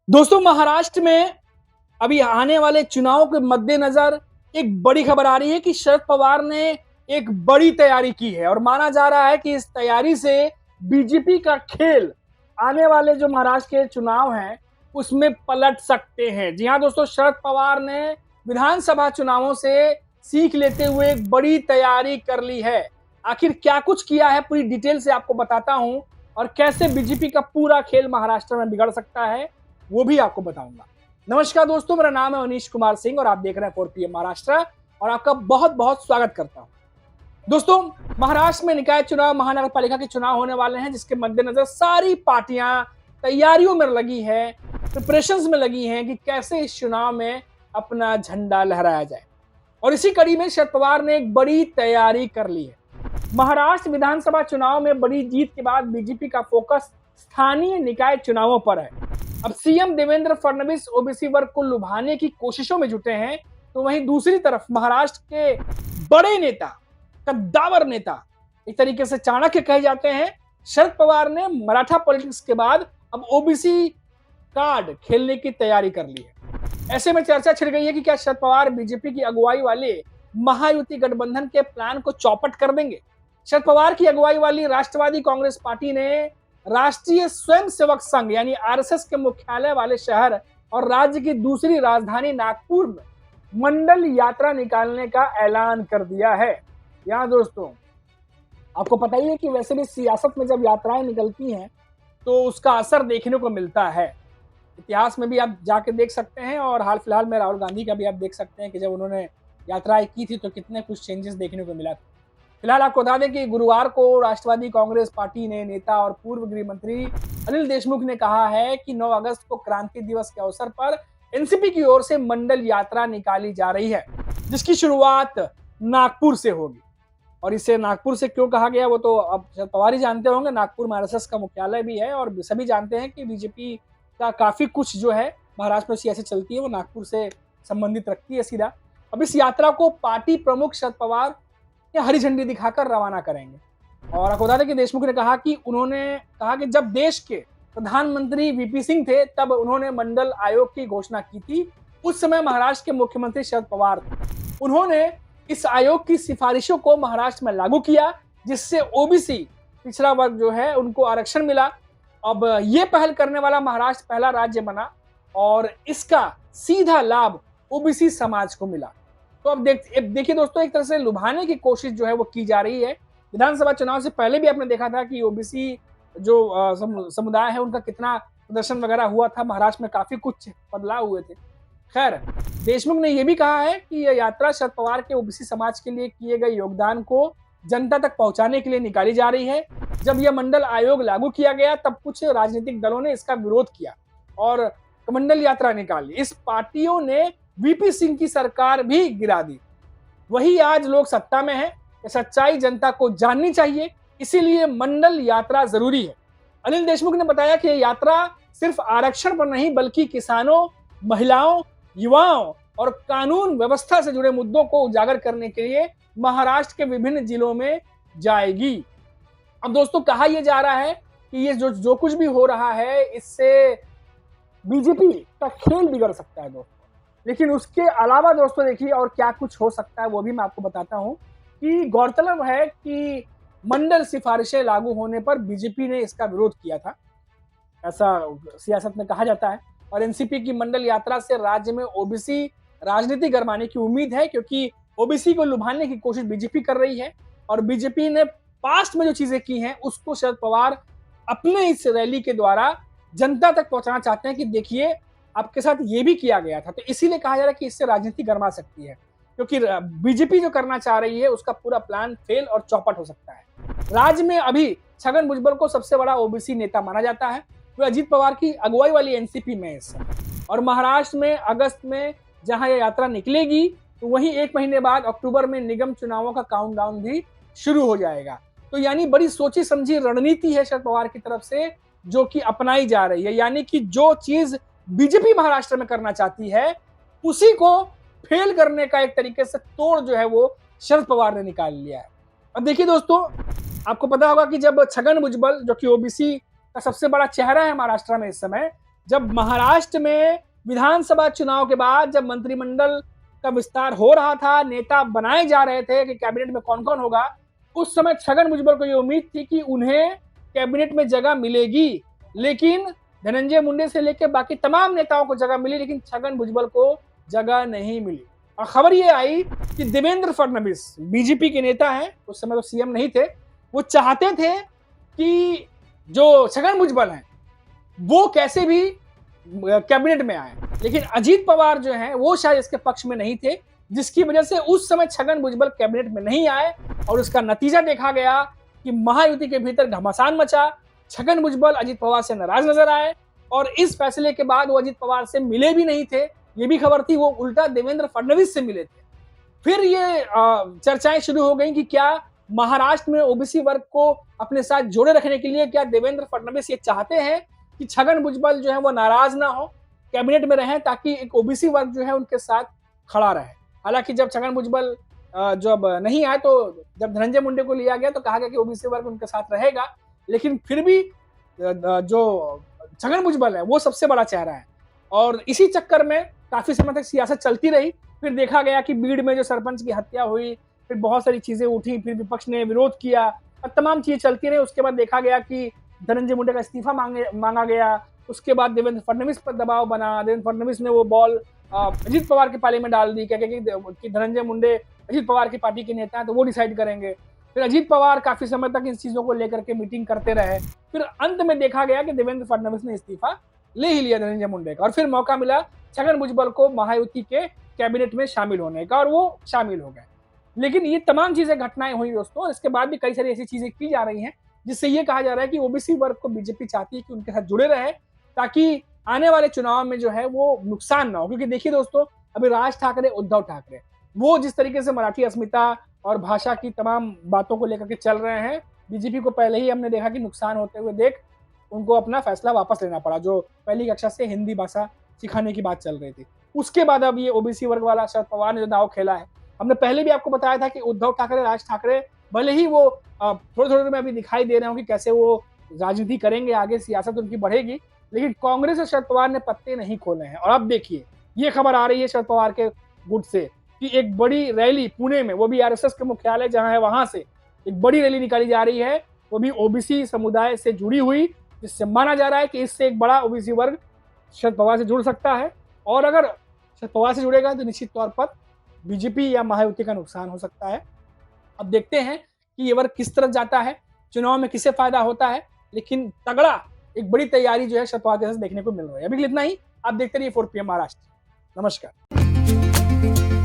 दोस्तों, महाराष्ट्र में अभी आने वाले चुनाव के मद्देनजर एक बड़ी खबर आ रही है कि शरद पवार ने एक बड़ी तैयारी की है और माना जा रहा है कि इस तैयारी से बीजेपी का खेल आने वाले जो महाराष्ट्र के चुनाव हैं उसमें पलट सकते हैं। जी हां दोस्तों, शरद पवार ने विधानसभा चुनावों से सीख लेते हुए एक बड़ी तैयारी कर ली है। आखिर क्या कुछ किया है पूरी डिटेल से आपको बताता हूं और कैसे बीजेपी का पूरा खेल महाराष्ट्र में बिगड़ सकता है वो भी आपको बताऊंगा। नमस्कार दोस्तों, मेरा नाम है अनीश कुमार सिंह और आप देख रहे हैं 4PM महाराष्ट्र और आपका बहुत बहुत स्वागत करता हूं। दोस्तों, महाराष्ट्र में निकाय चुनाव, महानगर पालिका के चुनाव होने वाले हैं, जिसके मद्देनजर सारी पार्टियां तैयारियों में लगी है, प्रिपरेशंस में लगी हैं कि कैसे इस चुनाव में अपना झंडा लहराया जाए। और इसी कड़ी में शरद पवार ने एक बड़ी तैयारी कर ली है। महाराष्ट्र विधानसभा चुनाव में बड़ी जीत के बाद बीजेपी का फोकस स्थानीय निकाय चुनावों पर है। अब सीएम देवेंद्र फडणवीस ओबीसी वर्ग को लुभाने की कोशिशों में जुटे हैं, तो वहीं दूसरी तरफ महाराष्ट्र के बड़े नेता, कद्दावर नेता, एक तरीके से चाणक्य कहे जाते हैं, शरद पवार ने मराठा पॉलिटिक्स के बाद अब ओबीसी कार्ड खेलने की तैयारी कर ली है। ऐसे में चर्चा छिड़ गई है कि क्या शरद पवार बीजेपी की अगुवाई वाले महायुति गठबंधन के प्लान को चौपट कर देंगे। शरद पवार की अगुवाई वाली राष्ट्रवादी कांग्रेस पार्टी ने राष्ट्रीय स्वयंसेवक संघ यानी आरएसएस के मुख्यालय वाले शहर और राज्य की दूसरी राजधानी नागपुर में मंडल यात्रा निकालने का ऐलान कर दिया है। यहाँ दोस्तों, आपको पता ही है कि वैसे भी सियासत में जब यात्राएं निकलती हैं तो उसका असर देखने को मिलता है। इतिहास में भी आप जाके देख सकते हैं और हाल फिलहाल में राहुल गांधी का भी आप देख सकते हैं कि जब उन्होंने यात्राएं की थी तो कितने कुछ चेंजेस देखने को मिला था। फिलहाल आपको बता दें कि गुरुवार को राष्ट्रवादी कांग्रेस पार्टी ने नेता और पूर्व गृह मंत्री अनिल देशमुख ने कहा है कि 9 अगस्त को क्रांति दिवस के अवसर पर एनसीपी की ओर से मंडल यात्रा निकाली जा रही है, जिसकी शुरुआत नागपुर से होगी। और इसे नागपुर से क्यों कहा गया वो तो अब शरद पवार ही जानते होंगे। नागपुर में आरएसएस का मुख्यालय भी है और सभी जानते हैं कि बीजेपी का काफी कुछ जो है महाराष्ट्र में सियासत चलती है वो नागपुर से संबंधित रखती है सीधा। अब इस यात्रा को पार्टी प्रमुख शरद पवार हरी झंडी दिखाकर रवाना करेंगे। और आपको बता दें कि देशमुख ने कहा कि जब देश के प्रधानमंत्री वीपी सिंह थे तब उन्होंने मंडल आयोग की घोषणा की थी। उस समय महाराष्ट्र के मुख्यमंत्री शरद पवार थे। उन्होंने इस आयोग की सिफारिशों को महाराष्ट्र में लागू किया, जिससे ओबीसी पिछड़ा वर्ग जो है उनको आरक्षण मिला। अब ये पहल करने वाला महाराष्ट्र पहला राज्य बना और इसका सीधा लाभ ओबीसी समाज को मिला। तो अब देखिए दोस्तों, एक तरह से लुभाने की कोशिश जो है वो की जा रही है। विधानसभा चुनाव से पहले भी आपने देखा था कि ओबीसी जो समुदाय है उनका कितना प्रदर्शन वगैरह हुआ था। महाराष्ट्र में काफी कुछ बदलाव हुए थे। खैर, देशमुख ने यह भी कहा है कि यह यात्रा शरद पवार के ओबीसी समाज के लिए किए गए योगदान को जनता तक पहुंचाने के लिए निकाली जा रही है। जब यह मंडल आयोग लागू किया गया तब कुछ राजनीतिक दलों ने इसका विरोध किया और मंडल यात्रा निकाली। इस पार्टियों ने वीपी सिंह की सरकार भी गिरा दी। वही आज लोग सत्ता में है। सच्चाई जनता को जाननी चाहिए, इसीलिए मंडल यात्रा जरूरी है। अनिल देशमुख ने बताया कि यह यात्रा सिर्फ आरक्षण पर नहीं बल्कि किसानों, महिलाओं, युवाओं और कानून व्यवस्था से जुड़े मुद्दों को उजागर करने के लिए महाराष्ट्र के विभिन्न जिलों में जाएगी। अब दोस्तों, कहा यह जा रहा है कि ये जो कुछ भी हो रहा है इससे बीजेपी का खेल बिगड़ सकता है दोस्तों। लेकिन उसके अलावा दोस्तों देखिए और क्या कुछ हो सकता है वो भी मैं आपको बताता हूं कि गौरतलब है कि मंडल सिफारिशें लागू होने पर बीजेपी ने इसका विरोध किया था, ऐसा सियासत में कहा जाता है। और एनसीपी की मंडल यात्रा से राज्य में ओबीसी राजनीति गरमाने की उम्मीद है, क्योंकि ओबीसी को लुभाने की कोशिश बीजेपी कर रही है और बीजेपी ने पास्ट में जो चीजें की हैं उसको शरद पवार अपने इस रैली के द्वारा जनता तक पहुंचाना चाहते हैं कि देखिए आपके साथ ये भी किया गया था। तो इसीलिए कहा जा रहा है कि इससे राजनीति गरमा सकती है, क्योंकि बीजेपी जो करना चाह रही है उसका पूरा प्लान फेल और चौपट हो सकता है। राज्य में अभी छगन भुजबल को सबसे बड़ा ओबीसी नेता माना जाता है। वे अजीत पवार की अगुवाई वाली एनसीपी में है और महाराष्ट्र में अगस्त में जहां यह यात्रा निकलेगी तो वहीं 1 महीने बाद अक्टूबर में निगम चुनावों का काउंटडाउन भी शुरू हो जाएगा। तो यानी बड़ी सोची समझी रणनीति है शरद पवार की तरफ से जो कि अपनाई जा रही है। यानी कि जो चीज बीजेपी महाराष्ट्र में करना चाहती है उसी को फेल करने का एक तरीके से तोड़ जो है वो शरद पवार ने निकाल लिया है। अब देखिए दोस्तों, आपको पता होगा कि जब छगन भुजबल जो कि ओबीसी का सबसे बड़ा चेहरा है महाराष्ट्र में इस समय, जब महाराष्ट्र में विधानसभा चुनाव के बाद जब मंत्रिमंडल का विस्तार हो रहा था, नेता बनाए जा रहे थे कि कैबिनेट में कौन कौन होगा, उस समय छगन भुजबल को ये उम्मीद थी कि उन्हें कैबिनेट में जगह मिलेगी, लेकिन धनंजय मुंडे से लेकर बाकी तमाम नेताओं को जगह मिली, लेकिन छगन भुजबल को जगह नहीं मिली। और खबर ये आई कि देवेंद्र फडणवीस बीजेपी के नेता हैं, उस समय तो सीएम नहीं थे, वो चाहते थे कि जो छगन भुजबल हैं वो कैसे भी कैबिनेट में आए, लेकिन अजीत पवार जो हैं वो शायद इसके पक्ष में नहीं थे, जिसकी वजह से उस समय छगन भुजबल कैबिनेट में नहीं आए और उसका नतीजा देखा गया कि महायुति के भीतर घमासान मचा। छगन भुजबल अजीत पवार से नाराज नजर आए और इस फैसले के बाद वो अजीत पवार से मिले भी नहीं थे, ये भी खबर थी, वो उल्टा देवेंद्र फडणवीस से मिले थे। फिर ये चर्चाएं शुरू हो गई कि क्या महाराष्ट्र में ओबीसी वर्ग को अपने साथ जोड़े रखने के लिए क्या देवेंद्र फडणवीस ये चाहते हैं कि छगन भुजबल जो है वो नाराज ना हो, कैबिनेट में रहें, ताकि एक ओबीसी वर्ग जो है उनके साथ खड़ा रहे। हालांकि जब छगन भुजबल जब नहीं आए तो जब धनंजय मुंडे को लिया गया तो कहा गया कि ओबीसी वर्ग उनके साथ रहेगा, लेकिन फिर भी जो छगन भुजबल है वो सबसे बड़ा चेहरा है और इसी चक्कर में काफी समय तक सियासत चलती रही। फिर देखा गया कि बीड़ में जो सरपंच की हत्या हुई, फिर बहुत सारी चीजें उठी, फिर विपक्ष ने विरोध किया और तमाम चीजें चलती रही। उसके बाद देखा गया कि धनंजय मुंडे का इस्तीफा मांगा गया। उसके बाद देवेंद्र फडणवीस पर दबाव बना, देवेंद्र फडणवीस ने वो बॉल अजीत पवार के पाले में डाल दी, क्या कि धनंजय मुंडे अजीत पवार की पार्टी के नेता हैं तो वो डिसाइड करेंगे। फिर अजीत पवार काफी समय तक इन चीजों को लेकर के मीटिंग करते रहे। फिर अंत में देखा गया कि देवेंद्र फडणवीस ने इस्तीफा ले ही लिया धनंजय मुंडे का और फिर मौका मिला छगन भुजबल को महायुति के कैबिनेट में शामिल होने का और वो शामिल हो गए। लेकिन ये तमाम चीजें घटनाएं हुई दोस्तों, इसके बाद भी कई सारी ऐसी चीजें की जा रही हैं जिससे ये कहा जा रहा है कि ओबीसी वर्ग को बीजेपी चाहती है कि उनके साथ जुड़े रहे, ताकि आने वाले चुनाव में जो है वो नुकसान ना हो। क्योंकि देखिए दोस्तों, अभी राज ठाकरे, उद्धव ठाकरे, वो जिस तरीके से मराठी अस्मिता और भाषा की तमाम बातों को लेकर के चल रहे हैं, बीजेपी को पहले ही हमने देखा कि नुकसान होते हुए देख उनको अपना फैसला वापस लेना पड़ा। जो पहली कक्षा से हिंदी भाषा सिखाने की बात चल रही थी, उसके बाद अब ये ओबीसी वर्ग वाला शरद पवार ने जो दाव खेला है। हमने पहले भी आपको बताया था कि उद्धव ठाकरे, राज ठाकरे भले ही वो थोड़े थोड़े में अभी दिखाई दे रहे हो कि कैसे वो राजनीति करेंगे, आगे सियासत उनकी बढ़ेगी, लेकिन कांग्रेस और शरद पवार ने पत्ते नहीं खोले हैं। और अब देखिए, ये खबर आ रही है शरद पवार के गुट से कि एक बड़ी रैली पुणे में, वो भी आरएसएस के मुख्यालय जहां है वहां से एक बड़ी रैली निकाली जा रही है, वो भी ओबीसी समुदाय से जुड़ी हुई, जिससे माना जा रहा है कि इससे एक बड़ा ओबीसी वर्ग शरद पवार से जुड़ सकता है। और अगर शरद पवार से जुड़ेगा तो निश्चित तौर पर बीजेपी या महायुति का नुकसान हो सकता है। अब देखते हैं कि ये वर्ग किस तरफ जाता है, चुनाव में किसे फायदा होता है, लेकिन तगड़ा एक बड़ी तैयारी जो है शरद पवार के साथ देखने को मिल रही है। अभी इतना ही, आप देखते रहिए 4 PM महाराष्ट्र। नमस्कार।